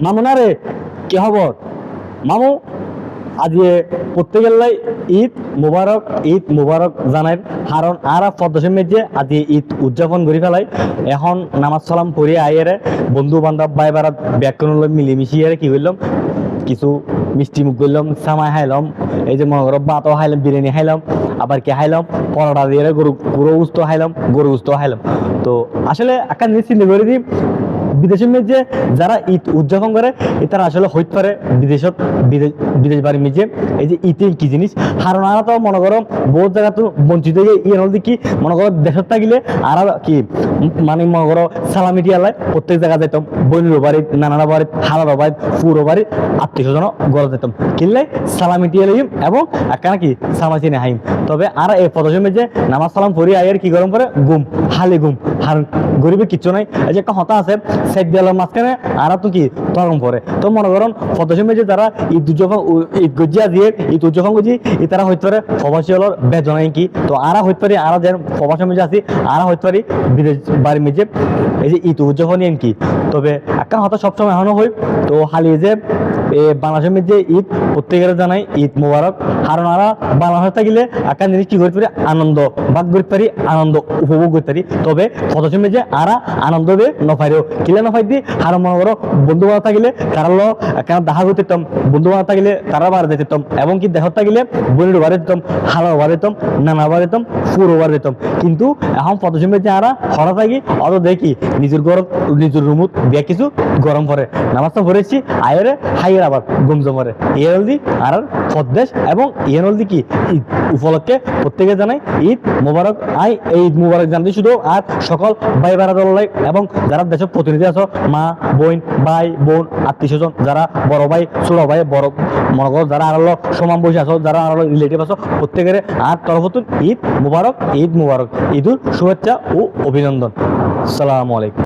মামু না রে, কি খবর মামু? আজকে প্রত্যেকের লাই ঈদ মুবারক জানাই। কারণ আর পদ্মসের মেঝে আজকে ঈদ উদযাপন করে ফেলাই। এখন নামাজ সালাম পড়ে আইয়ারে বন্ধু বান্ধব ভাই বারাত ব্যাকরণ মিলিমিশিয়ে কি করলাম, কিছু মিষ্টি মুখ করলাম, সামাই খাইলাম, এই যে মনে করো ভাতও খাইলাম, বিরিয়ানি খাইলাম, আবার কি খাইলাম পরোটা দিয়ে গরু গুস্ত খাইলাম, গরু গুস্ত খাইলাম। তো আসলে একটা জিনিস চিন্তা করে দিই, বিদেশের মেঝে যারা ঈদ উদযাপন করে তারা আসলে হইতে পারে বিদেশত, বিদেশ বাড়ি মেঝে এই যে ঈদ কি জিনিস। কারণ আর তো মনে করো বহুত জায়গা তো বঞ্চিত হয়ে ইয়ে হল কি মনে করো দেশত থাকিলে আর কি মানে মনে করো সালামি টিয়ালায় প্রত্যেক জায়গা যেতাম, বইনের বাড়িত, নানারা বাড়িত, হালার বাড়িত, পুরো বাড়িত, আত্মীয় স্বজন ঘরে যেতাম, কিনলে সালামি টিয়া লইম এবং একটা কি সামা চিনে হাইম। তবে আর এই পদসমে যে নামাজ সালাম পড়ি আয়ের কি গরম করে গুম, হালি গুম, হার গরিবের কিচ্ছু নাই। এই যে একটা হতা আছে সেট দেওয়ার মাঝখানে আর তো কি তরম পরে। তো মনে করুন পদসমে যে তারা ঈদ উদযাপন, ঈদ গজিয়া দিয়ে ঈদ উদযাপন করছি, তারা হইতে পারে প্রবাসী হলোর বেদনাই কি। তো আরা হইতে পারি আর যে প্রবাসী মেজে আছি আরা হইতে পারি বিদেশ বাড়ির মেজে এই যে ঈদ উদযাপন কি। তবে একটা হতা সবসময় এখনো হই। তো হালি যে বাংলাদেশের মধ্যে ঈদ প্রত্যেকের জানাই ঈদ মুবারক। কারণ আরা বাংলাদেশে থাকিলে একটা জিনিস কি করতে পারি, আনন্দ ভাগ করতে পারি, আনন্দ উপভোগ করতে পারি। তবে পদসের মেঝে আরা আনন্দ দিয়ে নফাইও কিলে নফাই দিই। আর মনে করো বন্ধু বান্ধব থাকিলে তারা কেন দেখা করতে দিতাম, বন্ধু বান্ধব থাকিলে তারা বাড়ি দিতাম, এবং কি দেহত থাকিলে বোনের বাড়ি দিতাম, হালার বাড়ি দিতাম, নানা বাড়ি দিতাম, পুরো বাড়ি দিতাম। কিন্তু এখন পদসের মেঝে আরা হরা থাকি অত দেখি নিজের ঘর নিজের রুমত দিয়ে কিছু গরম পড়ে, নামাজটা পড়েছি আয়রে হাইয়ের আবার গুমজম পড়ে। ইয়ে হলদি আর পদ্দেশ এবং ইয়ে হলদি কি ঈদ উপলক্ষে প্রত্যেকে জানাই ঈদ মুবারক। এই ঈদ মুবারক জানতে শুধু আর সকল ভাই বারাদলাই এবং যারা দেশের প্রতিনিধি আছো, মা বোন, ভাই বোন, আত্মীয় স্বজন, যারা বড় ভাই ছোট ভাই বড় মনে করো, যারা আরো সমান বয়সী আছো, যারা আরো রিলেটিভ আছো, প্রত্যেকের আর তরফতুন ঈদ মুবারক, ঈদ মুবারক, ঈদুল শুভেচ্ছা ও অভিনন্দন। আসসালামু আলাইকুম।